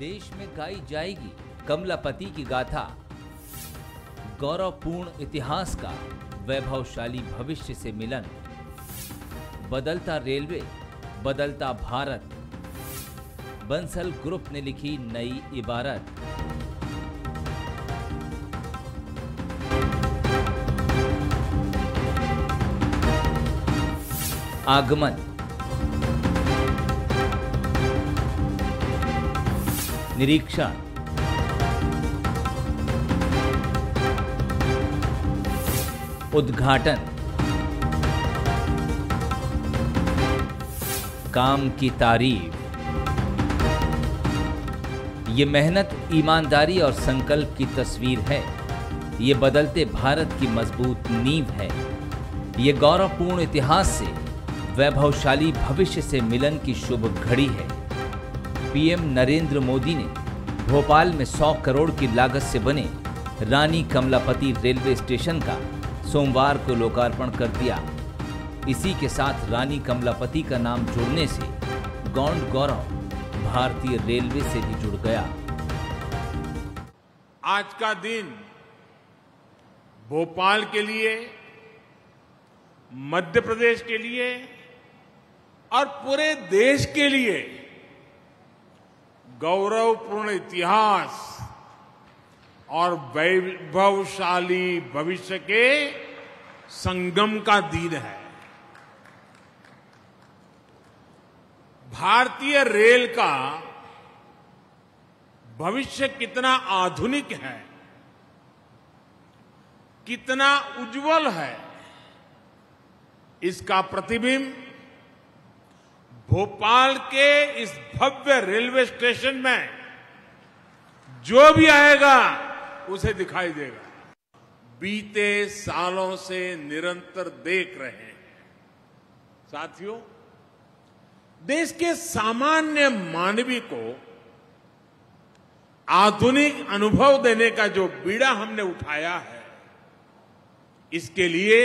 देश में गाई जाएगी कमलापति की गाथा। गौरवपूर्ण इतिहास का वैभवशाली भविष्य से मिलन। बदलता रेलवे, बदलता भारत। बंसल ग्रुप ने लिखी नई इबारत। आगमन। निरीक्षण। उद्घाटन। काम की तारीफ। ये मेहनत, ईमानदारी और संकल्प की तस्वीर है। ये बदलते भारत की मजबूत नींव है। ये गौरवपूर्ण इतिहास से वैभवशाली भविष्य से मिलन की शुभ घड़ी है। पीएम नरेंद्र मोदी ने भोपाल में 100 करोड़ की लागत से बने रानी कमलापति रेलवे स्टेशन का सोमवार को लोकार्पण कर दिया। इसी के साथ रानी कमलापति का नाम जुड़ने से गौंड गौरव भारतीय रेलवे से भी जुड़ गया। आज का दिन भोपाल के लिए, मध्य प्रदेश के लिए और पूरे देश के लिए गौरवपूर्ण इतिहास और वैभवशाली भविष्य के संगम का दिन है। भारतीय रेल का भविष्य कितना आधुनिक है, कितना उज्जवल है, इसका प्रतिबिंब भोपाल के इस भव्य रेलवे स्टेशन में जो भी आएगा उसे दिखाई देगा। बीते सालों से निरंतर देख रहे हैं साथियों, देश के सामान्य मानवी को आधुनिक अनुभव देने का जो बीड़ा हमने उठाया है, इसके लिए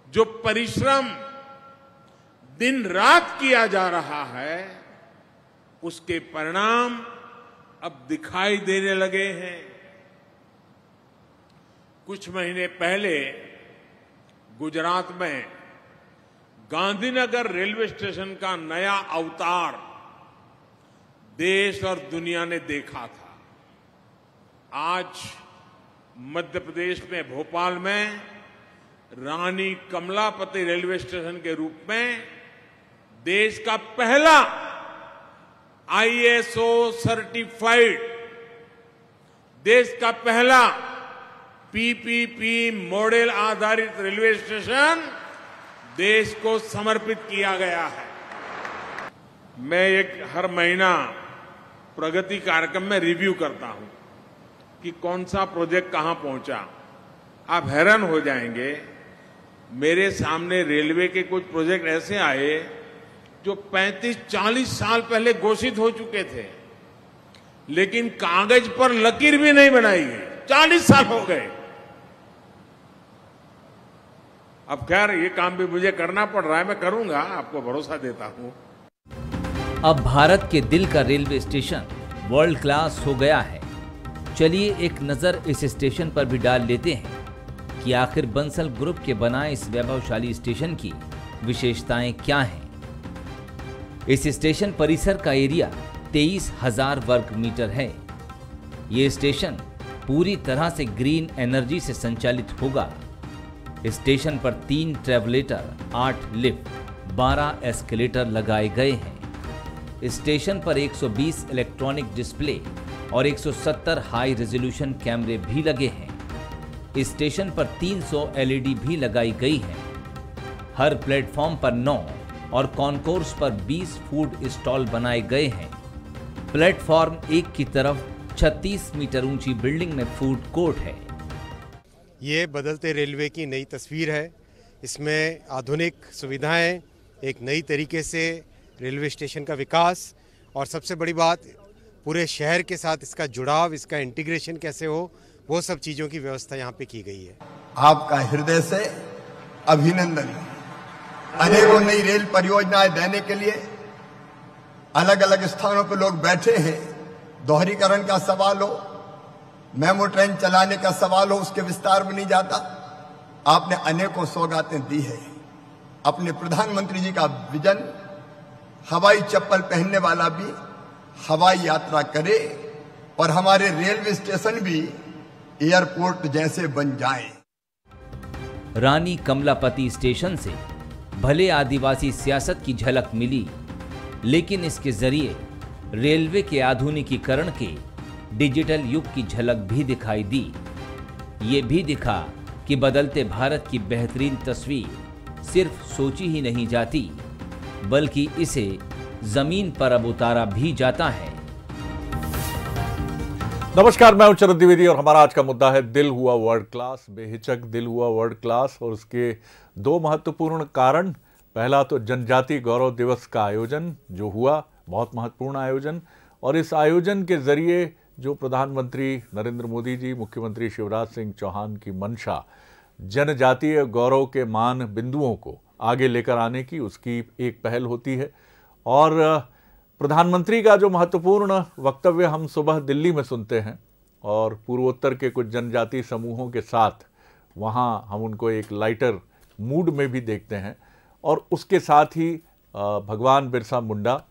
जो परिश्रम दिन रात किया जा रहा है, उसके परिणाम अब दिखाई देने लगे हैं। कुछ महीने पहले गुजरात में गांधीनगर रेलवे स्टेशन का नया अवतार देश और दुनिया ने देखा था। आज मध्य प्रदेश में भोपाल में रानी कमलापति रेलवे स्टेशन के रूप में देश का पहला ISO सर्टिफाइड, देश का पहला PPP मॉडल आधारित रेलवे स्टेशन देश को समर्पित किया गया है। मैं हर महीना प्रगति कार्यक्रम में रिव्यू करता हूं कि कौन सा प्रोजेक्ट कहां पहुंचा। आप हैरान हो जाएंगे, मेरे सामने रेलवे के कुछ प्रोजेक्ट ऐसे आए जो 35-40 साल पहले घोषित हो चुके थे, लेकिन कागज पर लकीर भी नहीं बनाई गई। 40 साल हो गए। अब खैर ये काम भी मुझे करना पड़ रहा है, मैं करूंगा, आपको भरोसा देता हूं। अब भारत के दिल का रेलवे स्टेशन वर्ल्ड क्लास हो गया है। चलिए एक नजर इस स्टेशन पर भी डाल लेते हैं कि आखिर बंसल ग्रुप के बनाए इस वैभवशाली स्टेशन की विशेषताएं क्या हैं। इस स्टेशन परिसर का एरिया 23,000 वर्ग मीटर है। ये स्टेशन पूरी तरह से ग्रीन एनर्जी से संचालित होगा। स्टेशन पर 3 ट्रेवलेटर, 8 लिफ्ट, 12 एस्केलेटर लगाए गए हैं। स्टेशन पर 120 इलेक्ट्रॉनिक डिस्प्ले और 170 हाई रेजोल्यूशन कैमरे भी लगे हैं। स्टेशन पर 300 LED भी लगाई गई है। हर प्लेटफॉर्म पर 9 और कॉन्कोर्स पर 20 फूड स्टॉल बनाए गए हैं। प्लेटफॉर्म 1 की तरफ 36 मीटर ऊंची बिल्डिंग में फूड कोर्ट है। ये बदलते रेलवे की नई तस्वीर है। इसमें आधुनिक सुविधाएं, एक नई तरीके से रेलवे स्टेशन का विकास और सबसे बड़ी बात पूरे शहर के साथ इसका जुड़ाव, इसका इंटीग्रेशन कैसे हो, वो सब चीज़ों की व्यवस्था यहाँ पे की गई है। आपका हृदय से अभिनंदन। अनेकों नई रेल परियोजनाएं देने के लिए अलग अलग स्थानों पर लोग बैठे हैं। दोहरीकरण का सवाल हो, मेमो ट्रेन चलाने का सवाल हो, उसके विस्तार में नहीं जाता। आपने अनेकों सौगातें दी है। अपने प्रधानमंत्री जी का विजन, हवाई चप्पल पहनने वाला भी हवाई यात्रा करे और हमारे रेलवे स्टेशन भी एयरपोर्ट जैसे बन जाएं। रानी कमलापति स्टेशन से भले आदिवासी सियासत की झलक मिली, लेकिन इसके जरिए रेलवे के आधुनिकीकरण के डिजिटल युग की झलक भी दिखाई दी। ये भी दिखा कि बदलते भारत की बेहतरीन तस्वीर सिर्फ सोची ही नहीं जाती, बल्कि इसे जमीन पर अब उतारा भी जाता है। नमस्कार, मैं हूं शरद द्विवेदी और हमारा आज का मुद्दा है दिल हुआ वर्ल्ड क्लास। बेहिचक दिल हुआ वर्ल्ड क्लास और उसके दो महत्वपूर्ण कारण। पहला तो जनजाति गौरव दिवस का आयोजन जो हुआ, बहुत महत्वपूर्ण आयोजन, और इस आयोजन के जरिए जो प्रधानमंत्री नरेंद्र मोदी जी, मुख्यमंत्री शिवराज सिंह चौहान की मंशा जनजातीय गौरव के मान बिंदुओं को आगे लेकर आने की, उसकी एक पहल होती है। और प्रधानमंत्री का जो महत्वपूर्ण वक्तव्य हम सुबह दिल्ली में सुनते हैं और पूर्वोत्तर के कुछ जनजातीय समूहों के साथ वहाँ हम उनको एक लाइटर मूड में भी देखते हैं। और उसके साथ ही भगवान बिरसा मुंडा,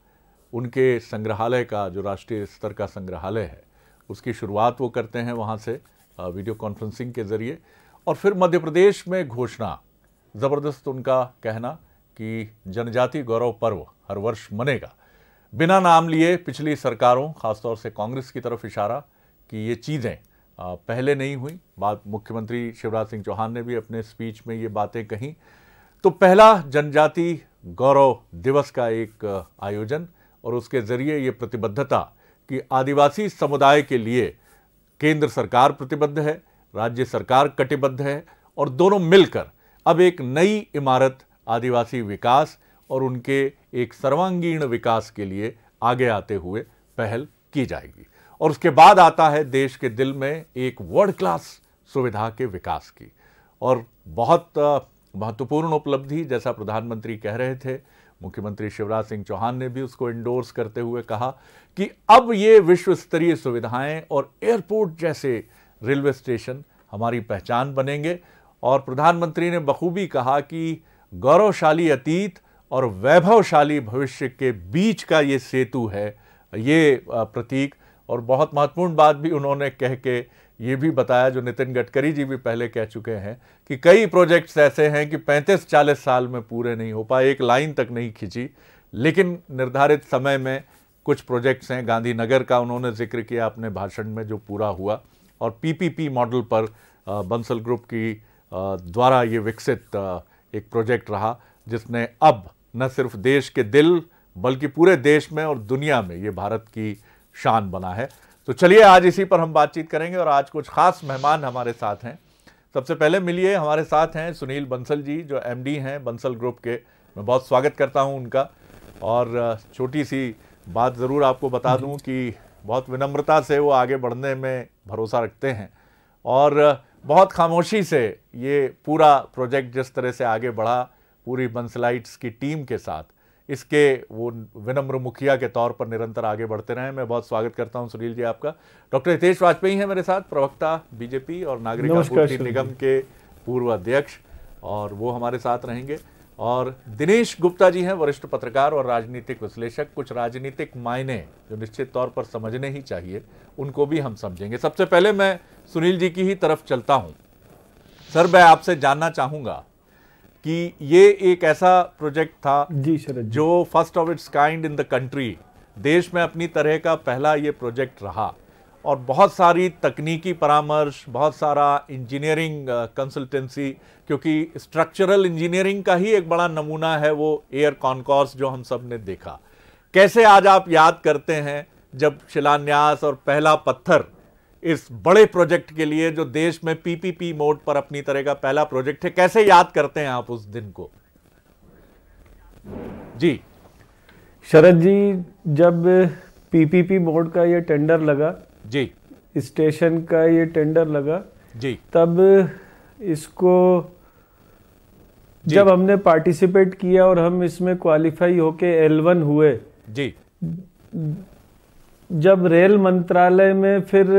उनके संग्रहालय का जो राष्ट्रीय स्तर का संग्रहालय है, उसकी शुरुआत वो करते हैं वहाँ से वीडियो कॉन्फ्रेंसिंग के ज़रिए। और फिर मध्य प्रदेश में घोषणा, ज़बरदस्त उनका कहना कि जनजाति गौरव पर्व हर वर्ष मनेगा, बिना नाम लिए पिछली सरकारों, खासतौर से कांग्रेस की तरफ इशारा कि ये चीज़ें पहले नहीं हुई। बात मुख्यमंत्री शिवराज सिंह चौहान ने भी अपने स्पीच में ये बातें कहीं। तो पहला जनजाति गौरव दिवस का एक आयोजन और उसके ज़रिए ये प्रतिबद्धता कि आदिवासी समुदाय के लिए केंद्र सरकार प्रतिबद्ध है, राज्य सरकार कटिबद्ध है और दोनों मिलकर अब एक नई इमारत आदिवासी विकास और उनके एक सर्वांगीण विकास के लिए आगे आते हुए पहल की जाएगी। और उसके बाद आता है देश के दिल में एक वर्ल्ड क्लास सुविधा के विकास की। और बहुत महत्वपूर्ण उपलब्धि, जैसा प्रधानमंत्री कह रहे थे, मुख्यमंत्री शिवराज सिंह चौहान ने भी उसको एंडोर्स करते हुए कहा कि अब ये विश्व स्तरीय सुविधाएं और एयरपोर्ट जैसे रेलवे स्टेशन हमारी पहचान बनेंगे। और प्रधानमंत्री ने बखूबी कहा कि गौरवशाली अतीत और वैभवशाली भविष्य के बीच का ये सेतु है, ये प्रतीक। और बहुत महत्वपूर्ण बात भी उन्होंने कह के ये भी बताया, जो नितिन गडकरी जी भी पहले कह चुके हैं, कि कई प्रोजेक्ट्स ऐसे हैं कि 35-40 साल में पूरे नहीं हो पाए, एक लाइन तक नहीं खिंची, लेकिन निर्धारित समय में कुछ प्रोजेक्ट्स हैं। गांधीनगर का उन्होंने जिक्र किया अपने भाषण में, जो पूरा हुआ। और पीपीपी मॉडल पर बंसल ग्रुप की द्वारा ये विकसित एक प्रोजेक्ट रहा, जिसने अब न सिर्फ देश के दिल बल्कि पूरे देश में और दुनिया में ये भारत की शान बना है। तो चलिए आज इसी पर हम बातचीत करेंगे और आज कुछ खास मेहमान हमारे साथ हैं। सबसे पहले मिलिए, हमारे साथ हैं सुनील बंसल जी, जो एमडी हैं बंसल ग्रुप के। मैं बहुत स्वागत करता हूं उनका। और छोटी सी बात ज़रूर आपको बता दूं कि बहुत विनम्रता से वो आगे बढ़ने में भरोसा रखते हैं और बहुत खामोशी से ये पूरा प्रोजेक्ट जिस तरह से आगे बढ़ा पूरी बंसलाइट्स की टीम के साथ, इसके वो विनम्र मुखिया के तौर पर निरंतर आगे बढ़ते रहे। मैं बहुत स्वागत करता हूं सुनील जी आपका। डॉक्टर हितेश वाजपेयी हैं मेरे साथ, प्रवक्ता बीजेपी और नागरिक आपूर्ति निगम के पूर्व अध्यक्ष, और वो हमारे साथ रहेंगे। और दिनेश गुप्ता जी हैं, वरिष्ठ पत्रकार और राजनीतिक विश्लेषक। कुछ राजनीतिक मायने जो निश्चित तौर पर समझने ही चाहिए, उनको भी हम समझेंगे। सबसे पहले मैं सुनील जी की ही तरफ चलता हूं। सर, मैं आपसे जानना चाहूंगा कि ये एक ऐसा प्रोजेक्ट था जी शरद, जो first of its kind in the country, देश में अपनी तरह का पहला ये प्रोजेक्ट रहा। और बहुत सारी तकनीकी परामर्श, बहुत सारा इंजीनियरिंग कंसल्टेंसी, क्योंकि स्ट्रक्चरल इंजीनियरिंग का ही एक बड़ा नमूना है वो एयर कॉन्कोर्स जो हम सब ने देखा। कैसे आज आप याद करते हैं जब शिलान्यास और पहला पत्थर इस बड़े प्रोजेक्ट के लिए, जो देश में पीपीपी मोड पर अपनी तरह का पहला प्रोजेक्ट है, कैसे याद करते हैं आप उस दिन को? जी शरद जी, जब पीपीपी मोड का ये टेंडर लगा, जी, स्टेशन का ये टेंडर लगा जी, तब इसको जब हमने पार्टिसिपेट किया और हम इसमें क्वालिफाई होके L1 हुए जी, जब रेल मंत्रालय में फिर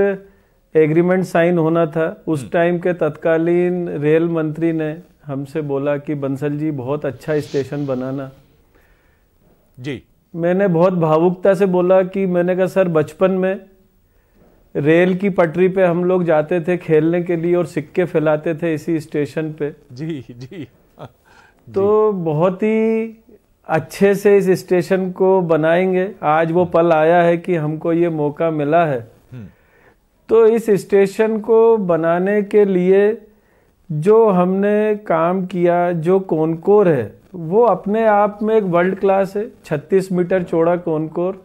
एग्रीमेंट साइन होना था, उस टाइम के तत्कालीन रेल मंत्री ने हमसे बोला कि बंसल जी बहुत अच्छा स्टेशन बनाना। जी। मैंने बहुत भावुकता से बोला कि मैंने कहा सर, बचपन में रेल की पटरी पे हम लोग जाते थे खेलने के लिए और सिक्के फैलाते थे इसी स्टेशन पे। जी जी। तो बहुत ही अच्छे से इस स्टेशन को बनाएंगे। आज वो पल आया है कि हमको ये मौका मिला है। तो इस स्टेशन को बनाने के लिए जो हमने काम किया, जो कॉनकोर है वो अपने आप में एक वर्ल्ड क्लास है। 36 मीटर चौड़ा कॉनकोर,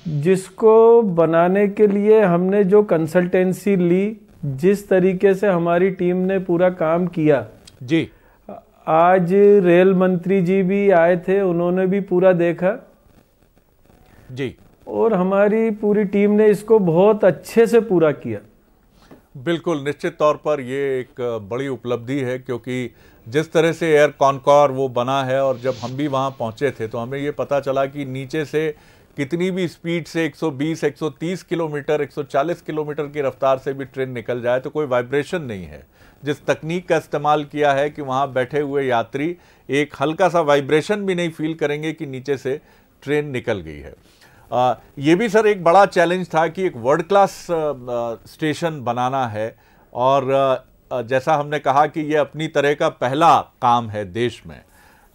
जिसको बनाने के लिए हमने जो कंसल्टेंसी ली, जिस तरीके से हमारी टीम ने पूरा काम किया जी। आज रेल मंत्री जी भी आए थे, उन्होंने भी पूरा देखा जी, और हमारी पूरी टीम ने इसको बहुत अच्छे से पूरा किया। बिल्कुल, निश्चित तौर पर ये एक बड़ी उपलब्धि है, क्योंकि जिस तरह से एयर कॉनकॉर वो बना है और जब हम भी वहाँ पहुँचे थे तो हमें ये पता चला कि नीचे से कितनी भी स्पीड से 120, 130 किलोमीटर, 140 किलोमीटर की रफ्तार से भी ट्रेन निकल जाए तो कोई वाइब्रेशन नहीं है। जिस तकनीक का इस्तेमाल किया है कि वहाँ बैठे हुए यात्री एक हल्का सा वाइब्रेशन भी नहीं फील करेंगे कि नीचे से ट्रेन निकल गई है। ये भी सर एक बड़ा चैलेंज था कि एक वर्ल्ड क्लास स्टेशन बनाना है, और जैसा हमने कहा कि ये अपनी तरह का पहला काम है देश में,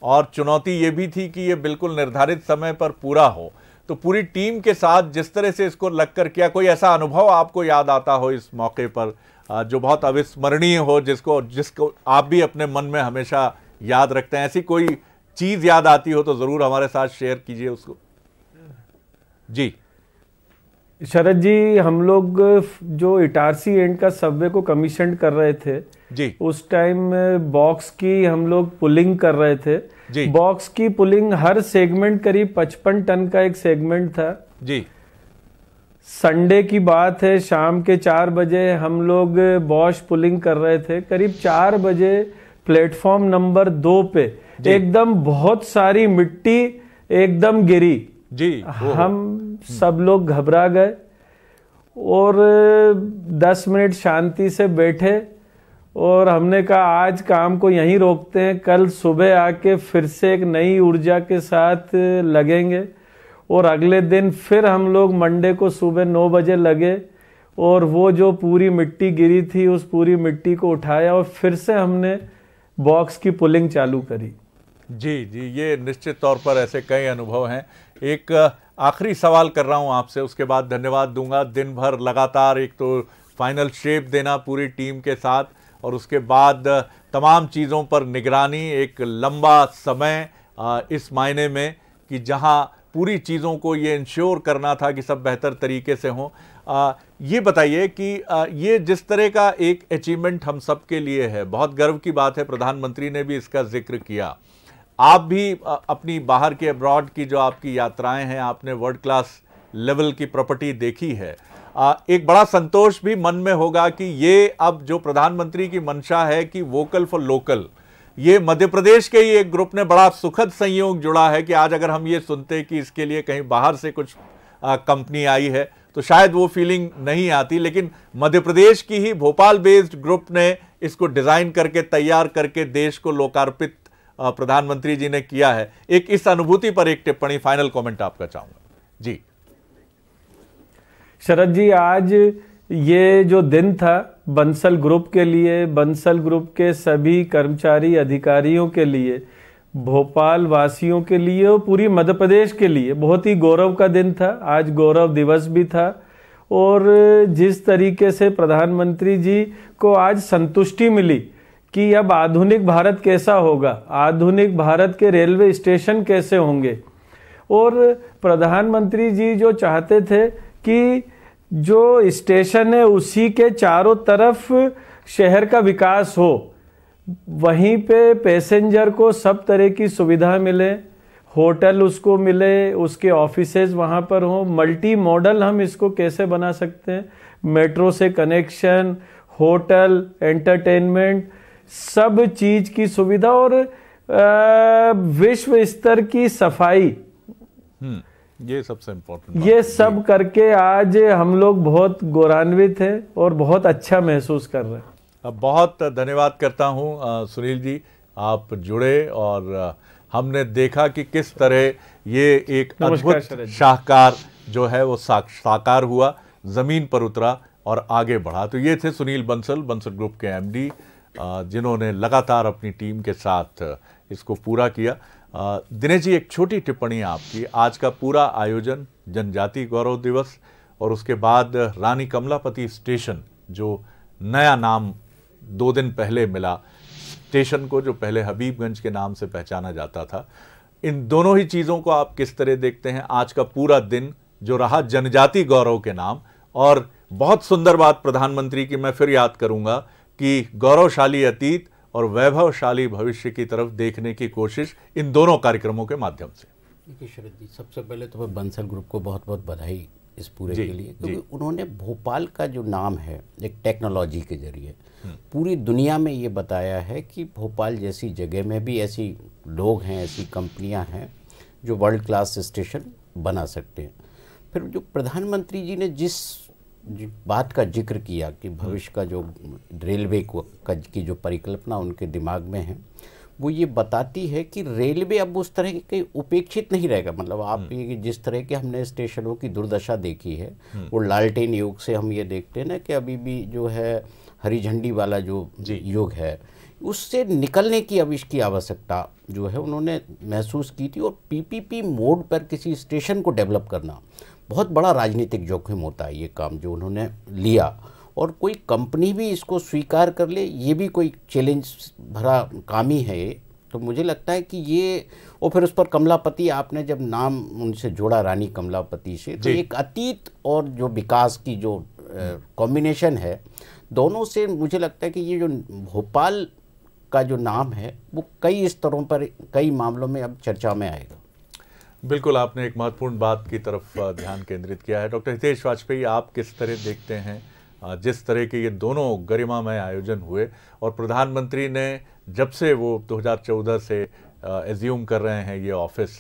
और चुनौती ये भी थी कि ये बिल्कुल निर्धारित समय पर पूरा हो। तो पूरी टीम के साथ जिस तरह से इसको लगकर किया, कोई ऐसा अनुभव आपको याद आता हो इस मौके पर जो बहुत अविस्मरणीय हो, जिसको आप भी अपने मन में हमेशा याद रखते हैं? ऐसी कोई चीज़ याद आती हो तो ज़रूर हमारे साथ शेयर कीजिए उसको। जी शरद जी, हम लोग जो इटारसी एंड का सबवे को कमीशन कर रहे थे जी, उस टाइम बॉक्स की हम लोग पुलिंग कर रहे थे जी। बॉक्स की पुलिंग हर सेगमेंट करीब 55 टन का एक सेगमेंट था जी। संडे की बात है, शाम के 4 बजे हम लोग बॉश पुलिंग कर रहे थे। करीब 4 बजे प्लेटफॉर्म नंबर 2 पे एकदम बहुत सारी मिट्टी एकदम गिरी जी। हम सब लोग घबरा गए और 10 मिनट शांति से बैठे और हमने कहा आज काम को यहीं रोकते हैं, कल सुबह आके फिर से एक नई ऊर्जा के साथ लगेंगे। और अगले दिन फिर हम लोग मंडे को सुबह 9 बजे लगे और वो जो पूरी मिट्टी गिरी थी उस पूरी मिट्टी को उठाया और फिर से हमने बॉक्स की पुलिंग चालू करी। जी जी, ये निश्चित तौर पर ऐसे कई अनुभव हैं। एक आखिरी सवाल कर रहा हूं आपसे, उसके बाद धन्यवाद दूंगा। दिन भर लगातार एक तो फाइनल शेप देना पूरी टीम के साथ, और उसके बाद तमाम चीज़ों पर निगरानी, एक लंबा समय इस मायने में कि जहां पूरी चीज़ों को ये इंश्योर करना था कि सब बेहतर तरीके से हों। ये बताइए कि ये जिस तरह का एक अचीवमेंट हम सब के लिए है, बहुत गर्व की बात है, प्रधानमंत्री ने भी इसका जिक्र किया। आप भी अपनी बाहर के अब्रॉड की जो आपकी यात्राएं हैं, आपने वर्ल्ड क्लास लेवल की प्रॉपर्टी देखी है, एक बड़ा संतोष भी मन में होगा कि ये अब जो प्रधानमंत्री की मंशा है कि वोकल फॉर लोकल, ये मध्य प्रदेश के ही एक ग्रुप ने बड़ा सुखद संयोग जुड़ा है कि आज अगर हम ये सुनते कि इसके लिए कहीं बाहर से कुछ कंपनी आई है तो शायद वो फीलिंग नहीं आती, लेकिन मध्य प्रदेश की ही भोपाल बेस्ड ग्रुप ने इसको डिज़ाइन करके तैयार करके देश को लोकार्पित प्रधानमंत्री जी ने किया है। एक इस अनुभूति पर एक टिप्पणी, फाइनल कमेंट आपका चाहूंगा। जी शरद जी, आज ये जो दिन था बंसल ग्रुप के लिए, बंसल ग्रुप के सभी कर्मचारी अधिकारियों के लिए, भोपाल वासियों के लिए और पूरी मध्य प्रदेश के लिए बहुत ही गौरव का दिन था। आज गौरव दिवस भी था और जिस तरीके से प्रधानमंत्री जी को आज संतुष्टि मिली कि अब आधुनिक भारत कैसा होगा, आधुनिक भारत के रेलवे स्टेशन कैसे होंगे, और प्रधानमंत्री जी जो चाहते थे कि जो स्टेशन है उसी के चारों तरफ शहर का विकास हो, वहीं पे पैसेंजर को सब तरह की सुविधा मिले, होटल उसको मिले, उसके ऑफिसेज वहाँ पर हों, मल्टी मॉडल हम इसको कैसे बना सकते हैं, मेट्रो से कनेक्शन, होटल, एंटरटेनमेंट, सब चीज की सुविधा और विश्व स्तर की सफाई, ये सबसे इम्पोर्टेंट ये सब करके आज हम लोग बहुत गौरवान्वित हैं और बहुत अच्छा महसूस कर रहे हैं। अब बहुत धन्यवाद करता हूँ सुनील जी, आप जुड़े और हमने देखा कि किस तरह ये एक अद्भुत शाहकार जो है वो साकार हुआ, ज़मीन पर उतरा और आगे बढ़ा। तो ये थे सुनील बंसल, बंसल ग्रुप के एमडी, जिन्होंने लगातार अपनी टीम के साथ इसको पूरा किया। दिनेश जी, एक छोटी टिप्पणी आपकी, आज का पूरा आयोजन जनजाति गौरव दिवस और उसके बाद रानी कमलापति स्टेशन, जो नया नाम 2 दिन पहले मिला स्टेशन को, जो पहले हबीबगंज के नाम से पहचाना जाता था, इन दोनों ही चीज़ों को आप किस तरह देखते हैं? आज का पूरा दिन जो रहा जनजाति गौरव के नाम, और बहुत सुंदर बात प्रधानमंत्री की मैं फिर याद करूंगा कि गौरवशाली अतीत और वैभवशाली भविष्य की तरफ देखने की कोशिश इन दोनों कार्यक्रमों के माध्यम से। देखिए शरद जी, सबसे पहले तो मैं बंसल ग्रुप को बहुत बहुत बधाई इस पूरे के लिए, क्योंकि उन्होंने भोपाल का जो नाम है एक टेक्नोलॉजी के जरिए पूरी दुनिया में ये बताया है कि भोपाल जैसी जगह में भी ऐसी लोग हैं, ऐसी कंपनियां हैं जो वर्ल्ड क्लास स्टेशन बना सकते हैं। फिर जो प्रधानमंत्री जी ने जिस बात का जिक्र किया कि भविष्य का जो रेलवे की जो परिकल्पना उनके दिमाग में है, वो ये बताती है कि रेलवे अब उस तरह के उपेक्षित नहीं रहेगा। मतलब आप ये जिस तरह के हमने स्टेशनों की दुर्दशा देखी है, वो लालटेन युग से हम ये देखते हैं ना कि अभी भी जो है हरी झंडी वाला जो युग है, उससे निकलने की अब इसकी आवश्यकता जो है उन्होंने महसूस की थी। और पीपीपी मोड पर किसी स्टेशन को डेवलप करना बहुत बड़ा राजनीतिक जोखिम होता है, ये काम जो उन्होंने लिया, और कोई कंपनी भी इसको स्वीकार कर ले, ये भी कोई चैलेंज भरा काम ही है। तो मुझे लगता है कि ये, और फिर उस पर कमलापति आपने जब नाम उनसे जोड़ा रानी कमलापति से, तो एक अतीत और जो विकास की जो कॉम्बिनेशन है दोनों से, मुझे लगता है कि ये जो भोपाल का जो नाम है वो कई स्तरों पर कई मामलों में अब चर्चा में आएगा। बिल्कुल, आपने एक महत्वपूर्ण बात की तरफ ध्यान केंद्रित किया है। डॉक्टर हितेश वाजपेयी, आप किस तरह देखते हैं जिस तरह के ये दोनों गरिमामय आयोजन हुए, और प्रधानमंत्री ने जब से वो 2014 से एज्यूम कर रहे हैं ये ऑफिस,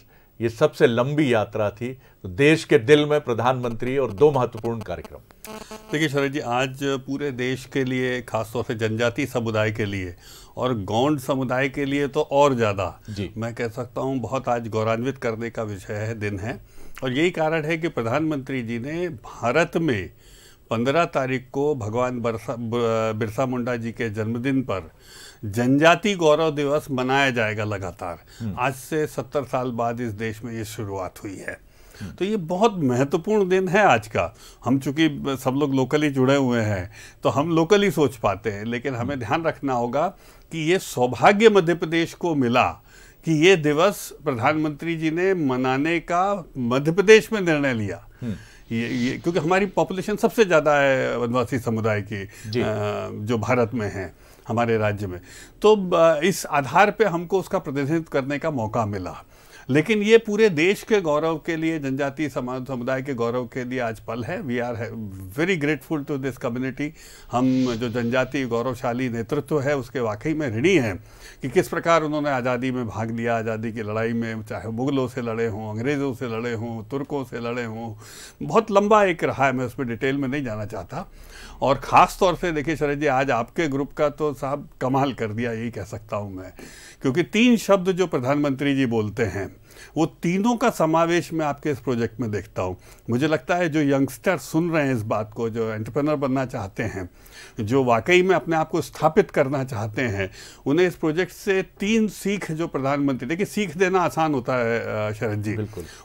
ये सबसे लंबी यात्रा थी, तो देश के दिल में प्रधानमंत्री और 2 महत्वपूर्ण कार्यक्रम। देखिए शरद जी, आज पूरे देश के लिए, खासतौर से जनजाति समुदाय के लिए और गौंड समुदाय के लिए तो और ज़्यादा मैं कह सकता हूँ बहुत आज गौरवान्वित करने का विषय है, दिन है। और यही कारण है कि प्रधानमंत्री जी ने भारत में 15 तारीख को भगवान बिरसा मुंडा जी के जन्मदिन पर जनजाति गौरव दिवस मनाया जाएगा लगातार। आज से 70 साल बाद इस देश में ये शुरुआत हुई है। तो ये बहुत महत्वपूर्ण दिन है आज का। हम चूंकि सब लोग लोकली जुड़े हुए हैं तो हम लोकली सोच पाते हैं, लेकिन हमें ध्यान रखना होगा कि ये सौभाग्य मध्य प्रदेश को मिला कि ये दिवस प्रधानमंत्री जी ने मनाने का मध्य प्रदेश में निर्णय लिया। ये क्योंकि हमारी पॉपुलेशन सबसे ज़्यादा है वनवासी समुदाय की, जो भारत में है हमारे राज्य में, तो इस आधार पे हमको उसका प्रतिनिधित्व करने का मौका मिला। लेकिन ये पूरे देश के गौरव के लिए, जनजातीय समुदाय के गौरव के लिए आज पल है। We are very grateful to this community. हम जो जनजातीय गौरवशाली नेतृत्व है उसके वाकई में ऋणी हैं कि किस प्रकार उन्होंने आज़ादी में भाग लिया, आज़ादी की लड़ाई में, चाहे मुगलों से लड़े हों, अंग्रेज़ों से लड़े हों, तुर्कों से लड़े हों। बहुत लंबा एक रहा है, मैं उसमें डिटेल में नहीं जाना चाहता। और ख़ास तौर से देखिए शरद जी, आज आपके ग्रुप का तो साहब कमाल कर दिया, यही कह सकता हूँ मैं, क्योंकि 3 शब्द जो प्रधानमंत्री जी बोलते हैं वो तीनों का समावेश मैं आपके इस प्रोजेक्ट में देखता हूँ। मुझे लगता है जो यंगस्टर सुन रहे हैं इस बात को, जो एंटरप्रेन्योर बनना चाहते हैं, जो वाकई में अपने आप को स्थापित करना चाहते हैं, उन्हें इस प्रोजेक्ट से 3 सीख जो प्रधानमंत्री, देखिए सीख देना आसान होता है शरद जी,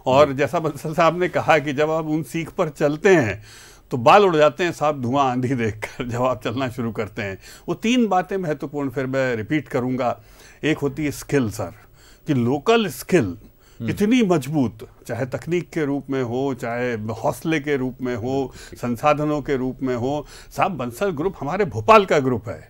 और जैसा बंसल साहब ने कहा कि जब आप उन सीख पर चलते हैं तो बाल उड़ जाते हैं साहब, धुआं आंधी देखकर जब आप चलना शुरू करते हैं। वो 3 बातें महत्वपूर्ण फिर मैं रिपीट करूंगा। एक होती है स्किल सर, कि लोकल स्किल इतनी मजबूत, चाहे तकनीक के रूप में हो, चाहे हौसले के रूप में हो, संसाधनों के रूप में हो। साहब बंसल ग्रुप हमारे भोपाल का ग्रुप है,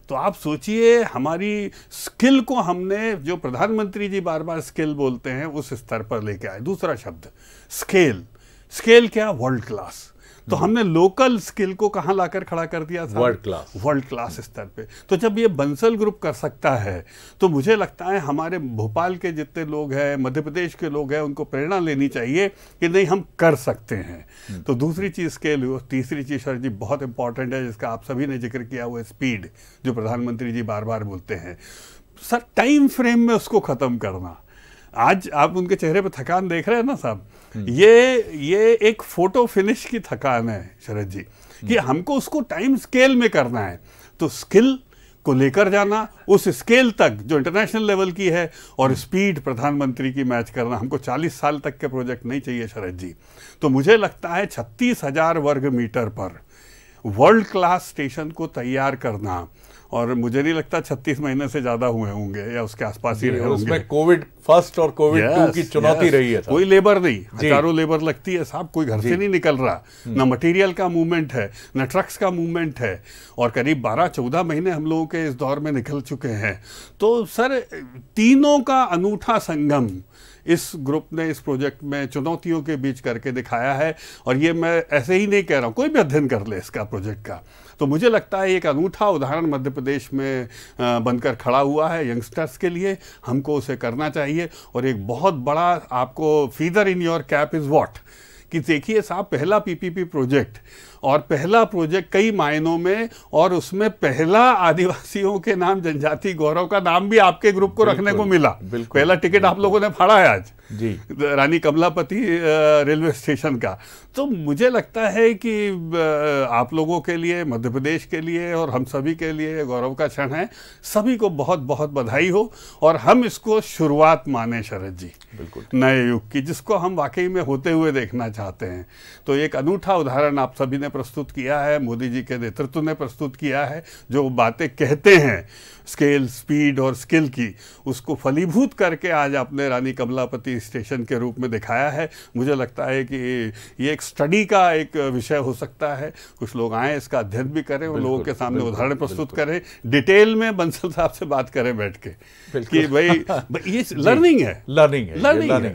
तो आप सोचिए हमारी स्किल को हमने, जो प्रधानमंत्री जी बार बार स्किल बोलते हैं, उस स्तर पर लेके आए। दूसरा शब्द स्केल। स्केल क्या? World class. तो हमने लोकल स्किल को कहाँ लाकर खड़ा कर दिया था? वर्ल्ड क्लास स्तर पे। तो जब ये बंसल ग्रुप कर सकता है तो मुझे लगता है हमारे भोपाल के जितने लोग हैं, मध्य प्रदेश के लोग हैं, उनको प्रेरणा लेनी चाहिए कि नहीं, हम कर सकते हैं। तो दूसरी चीज़ स्केल, तीसरी चीज़ शरद जी बहुत इंपॉर्टेंट है जिसका आप सभी ने जिक्र किया, वो स्पीड, जो प्रधानमंत्री जी बार बार बोलते हैं। सर, टाइम फ्रेम में उसको ख़त्म करना। आज आप उनके चेहरे पर थकान देख रहे हैं ना साहब, ये एक फोटो फिनिश की थकान है शरद जी, कि हमको उसको टाइम स्केल में करना है। तो स्किल को लेकर जाना उस स्केल तक जो इंटरनेशनल लेवल की है, और स्पीड प्रधानमंत्री की मैच करना। हमको 40 साल तक के प्रोजेक्ट नहीं चाहिए शरद जी। तो मुझे लगता है 36,000 वर्ग मीटर पर वर्ल्ड क्लास स्टेशन को तैयार करना, और मुझे नहीं लगता 36 महीने से ज्यादा हुए होंगे या उसके आसपास ही रहे होंगे। उसमें कोविड फर्स्ट और कोविड 2 की चुनौती रही है। कोई लेबर नहीं, हजारों लेबर लगती है साहब, कोई घर से नहीं निकल रहा, ना मटेरियल का मूवमेंट है, ना ट्रक्स का मूवमेंट है, और करीब 12-14 महीने हम लोगों के इस दौर में निकल चुके हैं। तो सर, तीनों का अनूठा संगम इस ग्रुप ने इस प्रोजेक्ट में चुनौतियों के बीच करके दिखाया है। और ये मैं ऐसे ही नहीं कह रहा हूँ, कोई भी अध्ययन कर ले इसका प्रोजेक्ट का, तो मुझे लगता है एक अनूठा उदाहरण मध्य प्रदेश में बनकर खड़ा हुआ है यंगस्टर्स के लिए। हमको उसे करना चाहिए। और एक बहुत बड़ा आपको feather in your cap is what, कि देखिए साहब, पहला पीपीपी प्रोजेक्ट, और पहला प्रोजेक्ट कई मायनों में, और उसमें पहला आदिवासियों के नाम जनजाति गौरव का नाम भी आपके ग्रुप को रखने को मिला। पहला टिकट आप लोगों ने फाड़ा है आज जी, रानी कमलापति रेलवे स्टेशन का। तो मुझे लगता है कि आप लोगों के लिए, मध्य प्रदेश के लिए और हम सभी के लिए गौरव का क्षण है। सभी को बहुत बहुत बधाई हो, और हम इसको शुरुआत माने शरद जी, बिल्कुल नए युग की, जिसको हम वाकई में होते हुए देखना चाहते हैं। तो एक अनूठा उदाहरण आप सभी ने प्रस्तुत किया है, मोदी जी के नेतृत्व ने प्रस्तुत किया है। जो बातें कहते हैं स्केल, स्पीड और स्किल की, उसको फलीभूत करके आज आपने रानी कमलापति स्टेशन के रूप में दिखाया है। मुझे लगता है कि ये एक स्टडी का एक विषय हो सकता है। कुछ लोग आए, इसका अध्ययन भी करें और लोगों के सामने उदाहरण प्रस्तुत करें, डिटेल में बंसल साहब से बात करें बैठ के, कि भाई ये लर्निंग है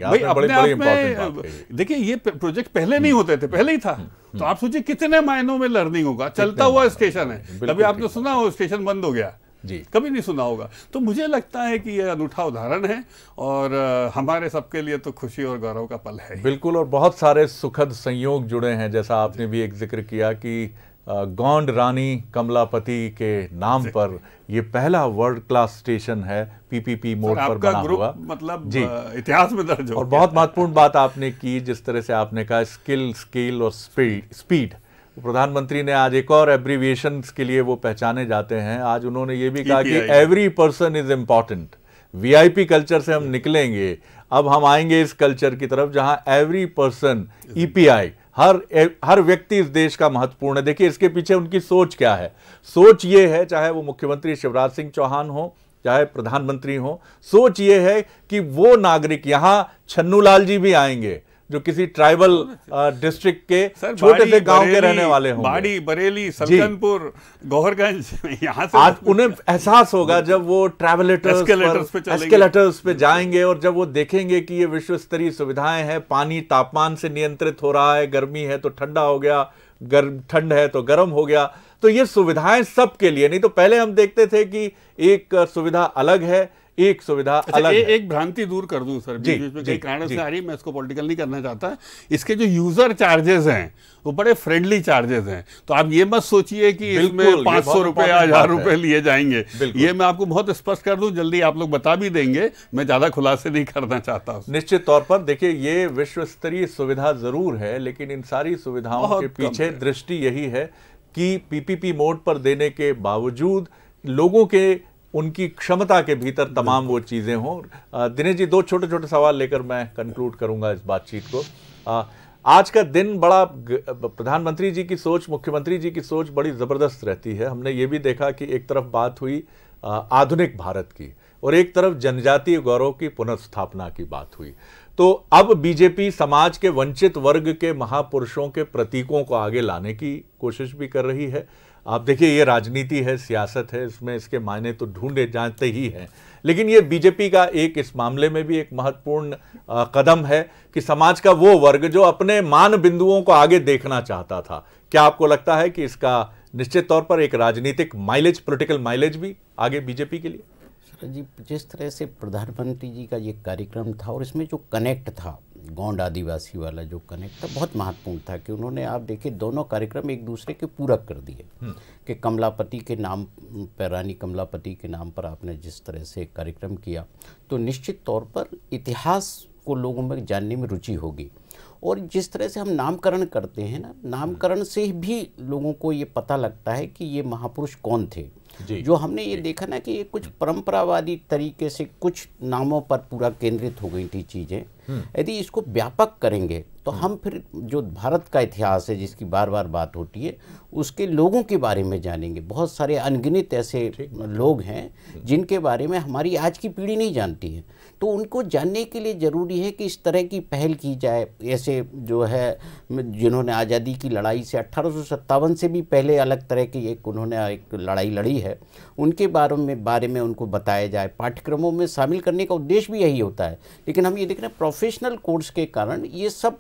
भाई। अपने आप में देखिए, ये प्रोजेक्ट पहले नहीं होते थे, पहले ही था। तो आप सोचिए कितने मायनों में लर्निंग होगा। चलता हुआ स्टेशन है, कभी आपने सुना हो स्टेशन बंद हो गया जी? कभी नहीं सुना होगा। तो मुझे लगता है कि यह अनूठा उदाहरण है, और हमारे सबके लिए तो खुशी और गौरव का पल है। बिल्कुल, और बहुत सारे सुखद संयोग जुड़े हैं, जैसा आपने भी एक जिक्र किया कि गोंड रानी कमलापति के नाम पर ये पहला वर्ल्ड क्लास स्टेशन है, पीपीपी मोड पर बना हुआ, मतलब इतिहास में दर्ज हो। और बहुत महत्वपूर्ण बात आपने की, जिस तरह से आपने कहा स्किल, स्केल और स्पीड। प्रधानमंत्री ने आज एक और एब्रीविएशन के लिए वो पहचाने जाते हैं। आज उन्होंने ये भी कहा कि every person is important. VIP culture से हम निकलेंगे, अब हम आएंगे इस कल्चर की तरफ जहां एवरी पर्सन, ईपीआई, हर व्यक्ति इस देश का महत्वपूर्ण है। देखिए इसके पीछे उनकी सोच क्या है। सोच ये है, चाहे वो मुख्यमंत्री शिवराज सिंह चौहान हो, चाहे प्रधानमंत्री हो, सोच ये है कि वो नागरिक, यहां छन्नूलाल जी भी आएंगे जो किसी ट्राइबल डिस्ट्रिक्ट के छोटे से गांव के रहने वाले होंगे, बाड़ी, बरेली, सल्तनपुर, गौहरगंज, यहाँ से आज उन्हें एहसास होगा जब वो एस्केलेटर्स पे जाएंगे, और जब वो देखेंगे कि ये विश्व स्तरीय सुविधाएं हैं, पानी तापमान से नियंत्रित हो रहा है, गर्मी है तो ठंडा हो गया, ठंड है तो गर्म हो गया। तो ये सुविधाएं सबके लिए, नहीं तो पहले हम देखते थे कि एक सुविधा अलग है, एक सुविधा अलग है। एक भ्रांति दूर कर दूं सर, बीच में कई कारण से आ रही, मैं इसको पॉलिटिकल नहीं करना चाहता। इसके जो यूजर चार्जेस हैं वो बड़े फ्रेंडली चार्जेस हैं। तो आप ये मत सोचिए कि इसमें 500 रुपए या 1000 रुपए लिए जाएंगे। ये मैं आपको बहुत स्पष्ट कर दूं, जल्दी आप लोग बता भी देंगे, मैं ज्यादा खुलासे नहीं करना चाहता। निश्चित तौर पर देखिए, ये विश्व स्तरीय सुविधा जरूर है, लेकिन इन सारी सुविधाओं के पीछे दृष्टि यही है कि पीपीपी मोड पर देने के बावजूद लोगों के, उनकी क्षमता के भीतर तमाम वो चीज़ें हों। दिनेश जी, 2 छोटे छोटे सवाल लेकर मैं कंक्लूड करूंगा इस बातचीत को। आज का दिन बड़ा, प्रधानमंत्री जी की सोच, मुख्यमंत्री जी की सोच बड़ी ज़बरदस्त रहती है। हमने ये भी देखा कि एक तरफ बात हुई आधुनिक भारत की, और एक तरफ जनजातीय गौरव की पुनर्स्थापना की बात हुई। तो अब बीजेपी समाज के वंचित वर्ग के महापुरुषों के प्रतीकों को आगे लाने की कोशिश भी कर रही है। आप देखिए, ये राजनीति है, सियासत है, इसमें इसके मायने तो ढूंढे जाते ही हैं, लेकिन ये बीजेपी का एक इस मामले में भी एक महत्वपूर्ण कदम है कि समाज का वो वर्ग जो अपने मान बिंदुओं को आगे देखना चाहता था। क्या आपको लगता है कि इसका निश्चित तौर पर एक राजनीतिक माइलेज, पॉलिटिकल माइलेज भी आगे बीजेपी के लिए? जी, जिस तरह से प्रधानमंत्री जी का ये कार्यक्रम था और इसमें जो कनेक्ट था, गोंड आदिवासी वाला जो कनेक्ट था, बहुत महत्वपूर्ण था कि उन्होंने, आप देखिए, दोनों कार्यक्रम एक दूसरे के पूरक कर दिए कि कमलापति के नाम पर, रानी कमलापति के नाम पर आपने जिस तरह से कार्यक्रम किया, तो निश्चित तौर पर इतिहास को लोगों में जानने में रुचि होगी। और जिस तरह से हम नामकरण करते हैं ना, नामकरण से भी लोगों को ये पता लगता है कि ये महापुरुष कौन थे। जो हमने ये देखा ना कि ये कुछ परंपरावादी तरीके से कुछ नामों पर पूरा केंद्रित हो गई थी चीज़ें। यदि इसको व्यापक करेंगे तो हम फिर जो भारत का इतिहास है जिसकी बार बार बात होती है, उसके लोगों के बारे में जानेंगे। बहुत सारे अनगिनत ऐसे लोग हैं जिनके बारे में हमारी आज की पीढ़ी नहीं जानती है, तो उनको जानने के लिए ज़रूरी है कि इस तरह की पहल की जाए। ऐसे जो है जिन्होंने आज़ादी की लड़ाई से 1857 से भी पहले अलग तरह की एक उन्होंने एक लड़ाई लड़ी है, उनके बारे में उनको बताया जाए। पाठ्यक्रमों में शामिल करने का उद्देश्य भी यही होता है। लेकिन हम ये देख रहे हैं प्रोफेशनल कोर्स के कारण ये सब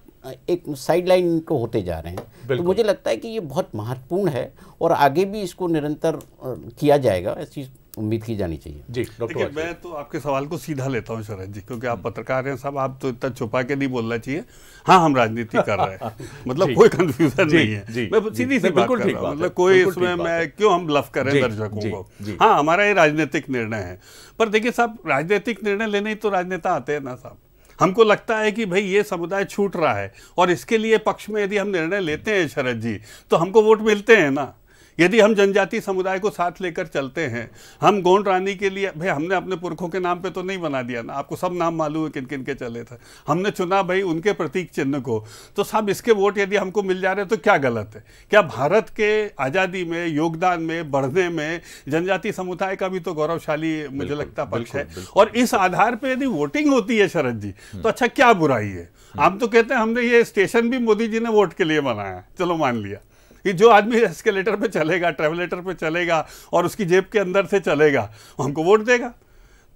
एक साइडलाइन इनको होते जा रहे हैं। तो मुझे लगता है कि ये बहुत महत्वपूर्ण है और आगे भी इसको निरंतर किया जाएगा, ऐसी उम्मीद की जानी चाहिए। जी देखिए, मैं तो आपके सवाल को सीधा लेता हूँ शरद जी, क्योंकि आप पत्रकार हैं साहब, आप तो इतना छुपा के नहीं बोलना चाहिए। हाँ, हम राजनीति कर रहे हैं, मतलब कोई कंफ्यूजन नहीं है। मैं सीधी सी बात कर रहा हूँ, मतलब कोई इसमें मैं क्यों हम ब्लफ करें दर्शकों को। हाँ, हमारा ये राजनीतिक निर्णय है, पर देखिए साहब, राजनीतिक निर्णय लेने ही तो राजनेता आते हैं ना साहब। हमको लगता है कि भाई ये समुदाय छूट रहा है और इसके लिए पक्ष में यदि हम निर्णय लेते हैं शरद जी, तो हमको वोट मिलते हैं ना। यदि हम जनजातीय समुदाय को साथ लेकर चलते हैं, हम गोंड रानी के लिए, भाई हमने अपने पुरखों के नाम पे तो नहीं बना दिया ना, आपको सब नाम मालूम है किन किन के चले थे, हमने चुना भाई उनके प्रतीक चिन्ह को, तो साहब इसके वोट यदि हमको मिल जा रहे हैं तो क्या गलत है? क्या भारत के आज़ादी में, योगदान में, बढ़ने में जनजातीय समुदाय का भी तो गौरवशाली मुझे लगता पक्ष है। और इस आधार पर यदि वोटिंग होती है शरद जी, तो अच्छा क्या बुराई है? आप तो कहते हैं हमने ये स्टेशन भी मोदी जी ने वोट के लिए बनाया, चलो मान लिया कि जो आदमी एस्केलेटर पे चलेगा, ट्रेवलेटर पे चलेगा और उसकी जेब के अंदर से चलेगा, हमको वोट देगा।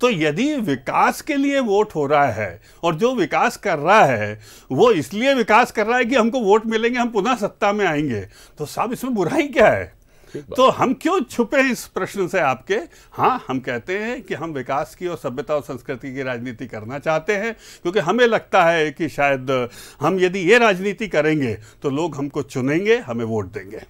तो यदि विकास के लिए वोट हो रहा है और जो विकास कर रहा है वो इसलिए विकास कर रहा है कि हमको वोट मिलेंगे, हम पुनः सत्ता में आएंगे, तो साहब इसमें बुराई क्या है? तो हम क्यों छुपे इस प्रश्न से आपके? हाँ, हम कहते हैं कि हम विकास की और सभ्यता और संस्कृति की राजनीति करना चाहते हैं, क्योंकि हमें लगता है कि शायद हम यदि ये राजनीति करेंगे तो लोग हमको चुनेंगे, हमें वोट देंगे।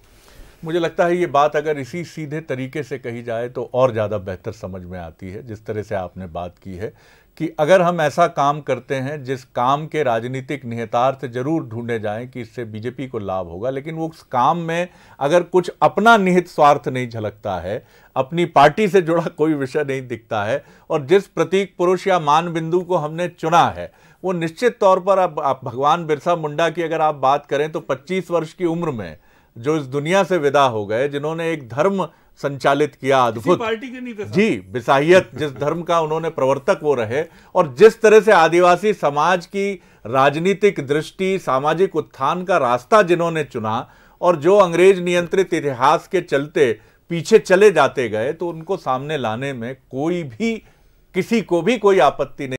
मुझे लगता है ये बात अगर इसी सीधे तरीके से कही जाए तो और ज़्यादा बेहतर समझ में आती है, जिस तरह से आपने बात की है कि अगर हम ऐसा काम करते हैं जिस काम के राजनीतिक निहितार्थ जरूर ढूंढे जाएं कि इससे बीजेपी को लाभ होगा, लेकिन वो उस काम में अगर कुछ अपना निहित स्वार्थ नहीं झलकता है, अपनी पार्टी से जुड़ा कोई विषय नहीं दिखता है, और जिस प्रतीक पुरुष या मान बिंदु को हमने चुना है वो निश्चित तौर पर, अब आप भगवान बिरसा मुंडा की अगर आप बात करें तो 25 वर्ष की उम्र में जो इस दुनिया से विदा हो गए, जिन्होंने एक धर्म संचालित किया अद्भुत, पार्टी के नहीं थे जी, बिसाहियत जिस धर्म का उन्होंने प्रवर्तक वो रहे, और जिस तरह से आदिवासी समाज की राजनीतिक दृष्टि, सामाजिक उत्थान का रास्ता जिन्होंने चुना और जो अंग्रेज नियंत्रित इतिहास के चलते पीछे चले जाते गए, तो उनको सामने लाने में कोई भी, किसी को भी कोई आपत्ति नहीं।